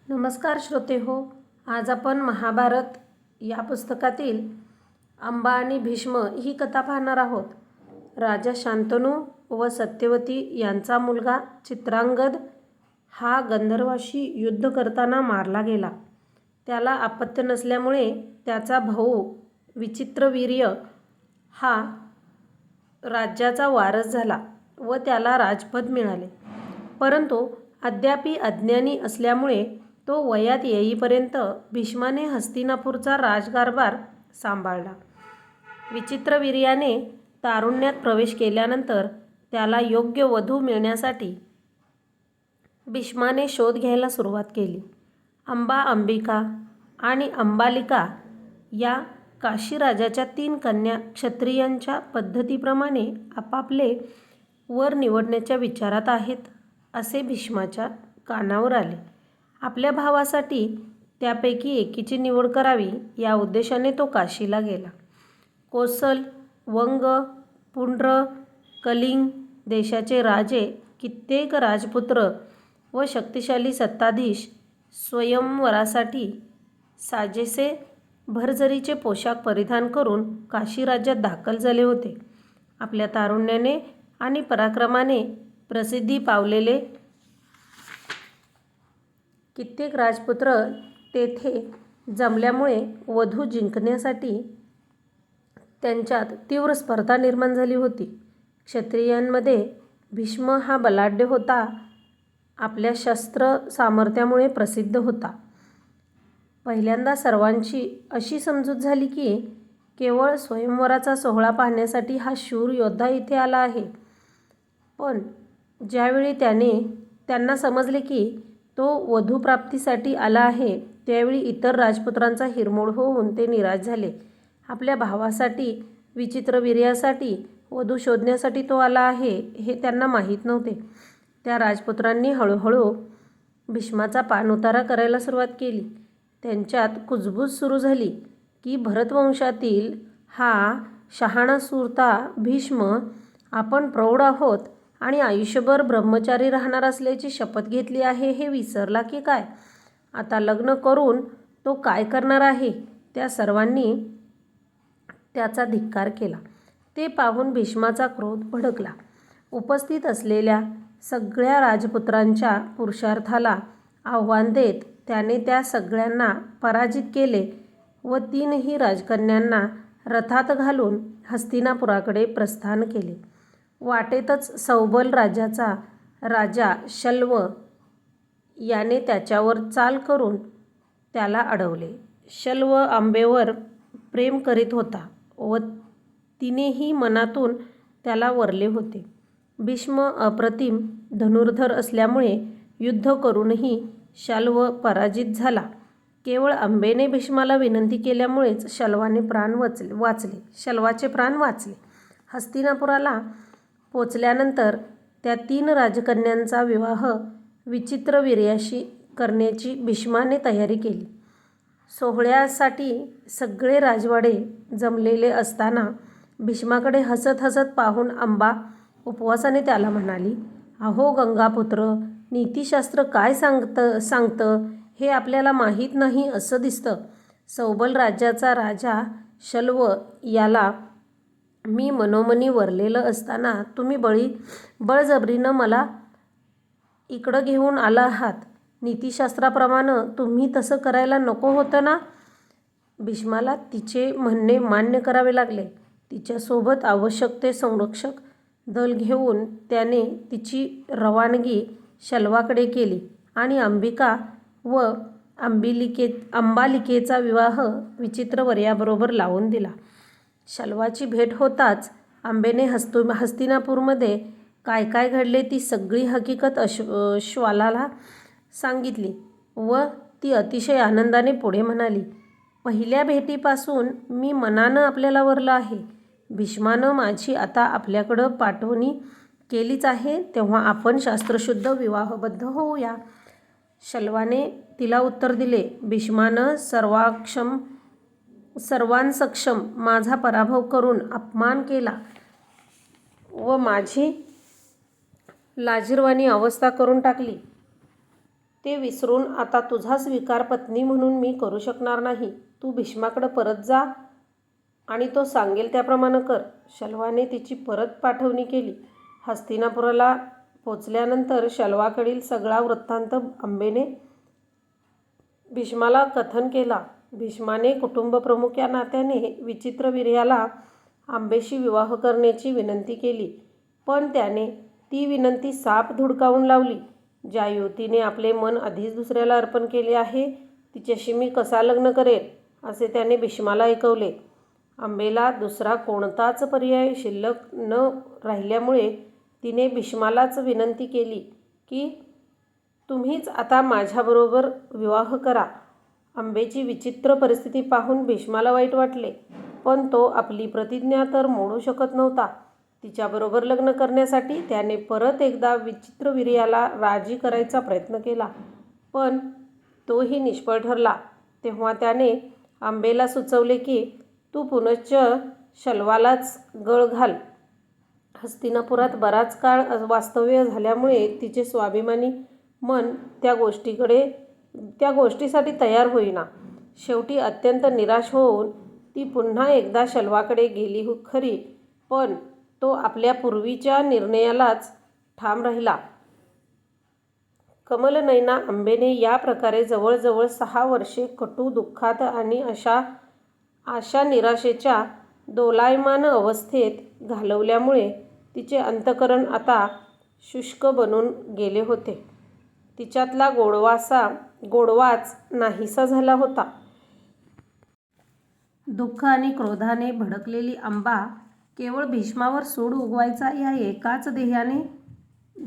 नमस्कार श्रोते हो. आज आपण महाभारत या पुस्तकातील अंबा आणि भीष्म ही कथा पाहणार आहोत. राजा शांतनू व सत्यवती यांचा मुलगा चित्रांगद हा गंधर्वाशी युद्ध करताना मारला गेला. त्याला अपत्य नसल्यामुळे त्याचा भाऊ विचित्रवीर्य हा राज्याचा वारस झाला व त्याला राजपद मिळाले. परंतु अद्यापि अज्ञानी असल्यामुळे तो वयात येईपर्यंत भीष्माने हस्तिनापूरचा राजकारभार सांभाळला. विचित्रवीर्याने तारुण्यात प्रवेश केल्यानंतर त्याला योग्य वधू मिळण्यासाठी भीष्माने शोध घ्यायला सुरुवात केली. अंबा, अंबिका आणि अंबालिका या काशीराजाच्या 3 कन्या क्षत्रियांच्या पद्धतीप्रमाणे आपापले वर निवडण्याच्या विचारात आहेत असे भीष्माच्या कानावर आले. आपल्या भावासाठी त्यापैकी एकीची निवड करावी या उद्देशाने तो काशीला गेला. कोसल, वंग, पुंड्र, कलिंग देशाचे राजे, कित्येक राजपुत्र व शक्तिशाली सत्ताधीश स्वयंवरासाठी साजेसे भरजरीचे पोशाख परिधान करून काशी राज्यात दाखल झाले होते. आपल्या तारुण्याने आणि पराक्रमाने प्रसिद्धी पावलेले कित्येक राजपुत्र तेथे जमल्यामुळे वधू जिंकण्यासाठी त्यांच्यात तीव्र स्पर्धा निर्माण झाली होती. क्षत्रियांमध्ये भीष्म हा बलाढ्य होता. आपल्या शस्त्र सामर्थ्यामुळे प्रसिद्ध होता. पहिल्यांदा सर्वांची अशी समजूत झाली की केवळ स्वयंवराचा सोहळा पाहण्यासाठी हा शूर योद्धा इथे आला आहे. पण ज्यावेळी त्यांना समजले की तो वधूप्राप्तीसाठी आला आहे, त्यावेळी इतर राजपुत्रांचा हिरमोड होऊन ते निराश झाले. आपल्या भावासाठी, विचित्रवीर्यासाठी वधू शोधण्यासाठी तो आला आहे हे त्यांना माहीत नव्हते. त्या राजपुत्रांनी हळूहळू भीष्माचा पाणउतारा करायला सुरुवात केली. त्यांच्यात कुजबूज सुरू झाली की भरतवंशातील हा शहाणा सुरता भीष्म आपण प्रौढ आहोत आणि आयुष्यभर ब्रह्मचारी राहणार असल्याची शपथ घेतली आहे हे विसरला की काय? आता लग्न करून तो काय करणार आहे? त्या सर्वांनी त्याचा धिक्कार केला. ते पाहून भीष्माचा क्रोध भडकला. उपस्थित असलेल्या सगळ्या राजपुत्रांच्या पुरुषार्थाला आव्हान देत त्याने त्या सगळ्यांना पराजित केले व 3ही राजकन्यांना रथात घालून हस्तिनापुराकडे प्रस्थान केले. वाटेतच सौबल राज्याचा राजा शल्व याने त्याच्यावर चाल करून त्याला अडवले. शल्व अंबेवर प्रेम करीत होता व तिनेही मनातून त्याला वरले होते. भीष्म अप्रतिम धनुर्धर असल्यामुळे युद्ध करूनही शल्व पराजित झाला. केवळ अंबेने भीष्माला विनंती केल्यामुळेच शल्वाचे प्राण वाचले. हस्तिनापुराला पोचल्यानंतर त्या 3 राजकन्यांचा विवाह विचित्रवीर्याशी करण्याची भीष्माने तयारी केली. सोहळ्यासाठी सगळे राजवाडे जमलेले असताना भीष्माकडे हसत हसत पाहून अंबा उपवासाने त्याला म्हणाली, "अहो गंगापुत्र, नीतिशास्त्र काय सांगतं हे आपल्याला माहीत नाही असं दिसतं. सौबल राज्याचा राजा शल्व याला मी मनोमनी वरलेलं असताना तुम्ही बळजबरीनं मला इकडं घेऊन आला आहात. नीतिशास्त्राप्रमाणे तुम्ही तसं करायला नको होतं ना?" भीष्माला तिचे म्हणणे मान्य करावे लागले. तिच्यासोबत आवश्यक ते संरक्षक दल घेऊन त्याने तिची रवानगी शल्वाकडे केली आणि अंबिका व अंबालिकेचा विवाह विचित्रवीर्याबरोबर लावून दिला. शल्वाची भेट होताच अंबेने हस्तिनापूरमध्ये काय काय घडले ती सगळी हकीकत श्वालाला सांगितली व ती अतिशय आनंदाने पुढे म्हणाली, "पहिल्या भेटीपासून मी मनानं आपल्याला वरलं आहे. भीष्मानं माझी आता आपल्याकडं पाठवणी केलीच आहे, तेव्हा आपण शास्त्रशुद्ध विवाहबद्ध होऊया." शल्वाने तिला उत्तर दिले, "भीष्मानं सर्वांसक्षम माझा पराभव करून अपमान केला व माझी लाजिरवाणी अवस्था करून टाकली. ते विसरून आता तुझा स्वीकार पत्नी म्हणून मी करू शकणार नाही. तू भीष्माकडे परत जा आणि तो सांगेल त्याप्रमाणे कर. शल्वाने तिची परत पाठवणी केली. हस्तिनापुराला पोचल्यानंतर शल्वाकडील सगळा वृत्तांत अंबेने भीष्माला कथन केला. भीष्माने कुटुंबप्रमुख या नात्याने विचित्रवीर्याला अंबेशी विवाह करण्याची विनंती केली, पण त्याने ती विनंती साफ धुडकावून लावली. ज्या युवतीने आपले मन आधीच दुसऱ्याला अर्पण केले आहे, तिच्याशी मी कसा लग्न करेल, असे त्याने भीष्माला ऐकवले. अंबेला दुसरा कोणताच पर्याय शिल्लक न राहिल्यामुळे तिने भीष्मालाच विनंती केली की तुम्हीच आता माझ्याबरोबर विवाह करा. अंबेची विचित्र परिस्थिती पाहून भीष्माला वाईट वाटले, पण तो आपली प्रतिज्ञा तर मोडू शकत नव्हता. तिच्याबरोबर लग्न करण्यासाठी त्याने परत एकदा विचित्रवीर्याला राजी करायचा प्रयत्न केला, पण तोही निष्फळ ठरला. तेव्हा त्याने अंबेला सुचवले की तू पुनश्च शल्वालाच गळ घाल. हस्तिनापुरात बराच काळ वास्तव्य झाल्यामुळे तिचे स्वाभिमानी मन त्या गोष्टीसाठी तयार होईना. शेवटी अत्यंत निराश होऊन ती पुन्हा एकदा शल्वाकडे गेली खरी, पण तो आपल्या पूर्वीच्या निर्णयालाच ठाम राहिला. कमलनयना अंबेने या प्रकारे जवळजवळ 6 वर्षे कटू दुःखात आणि अशा निराशेच्या दोलायमान अवस्थेत घालवल्यामुळे तिचे अंतःकरण आता शुष्क बनून गेले होते. तिच्यातला गोडवाच नाहीसा झाला होता. दुःख आणि क्रोधाने भडकलेली अंबा केवळ भीष्मावर सूड उगवायचा या एकाच ध्येयाने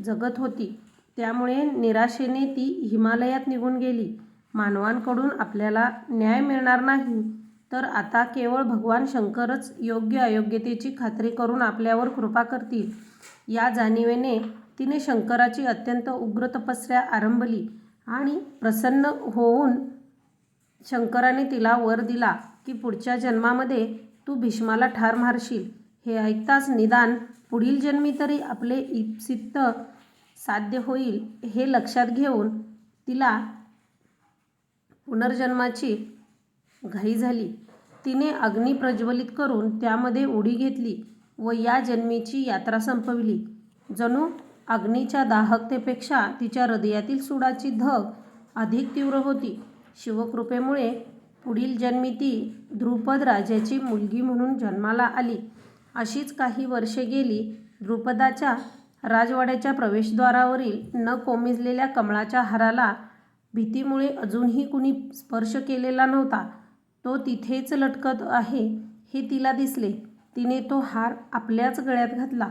जगत होती. त्यामुळे निराशेने ती हिमालयात निघून गेली. मानवांकडून आपल्याला न्याय मिळणार नाही, तर आता केवळ भगवान शंकरच योग्य अयोग्यतेची खात्री करून आपल्यावर कृपा करतील, या जाणिवेने तिने शंकराची अत्यंत उग्र तपस्या आरंभली आणि प्रसन्न होऊन शंकराने तिला वर दिला की पुढच्या जन्मामध्ये तू भीष्माला ठार मारशील. हे ऐकताच निदान पुढील जन्मी तरी आपले इप्सित साध्य होईल हे लक्षात घेऊन तिला पुनर्जन्माची घाई झाली. तिने अग्नी प्रज्वलित करून त्यामध्ये उडी घेतली व या जन्मीची यात्रा संपविली. जणू अग्नीच्या दाहकतेपेक्षा तिच्या हृदयातील सूडाची धग अधिक तीव्र होती. शिवकृपेमुळे पुढील जन्मी ती द्रुपद राजाची मुलगी म्हणून जन्माला आली. अशीच काही वर्षे गेली. द्रुपदाच्या राजवाड्याच्या प्रवेशद्वारावरील न कोमेजलेल्या कमळाच्या हाराला भीतीमुळे अजूनही कुणी स्पर्श केलेला नव्हता. तो तिथेच लटकत आहे हे तिला दिसले. तिने तो हार आपल्याच गळ्यात घातला.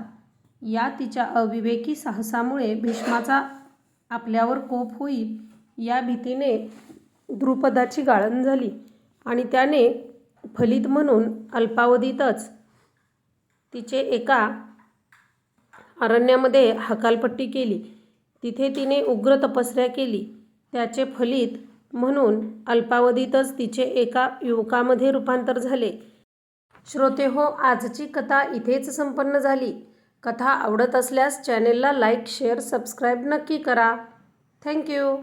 या तिच्या अविवेकी साहसामुळे भीष्माचा आपल्यावर कोप होईल या भीतीने द्रुपदाची गाळण झाली आणि त्याने फलित म्हणून अल्पावधीतच तिचे एका अरण्यामध्ये हकालपट्टी केली. तिथे तिने उग्र तपस्या केली. त्याचे फलित म्हणून अल्पावधीतच तिचे एका युवकामध्ये रूपांतर झाले. श्रोतेहो, आजची कथा इथेच संपन्न झाली. कथा आवडत असल्यास चॅनेलला लाईक, शेअर, सबस्क्राईब नक्की करा. थँक्यू.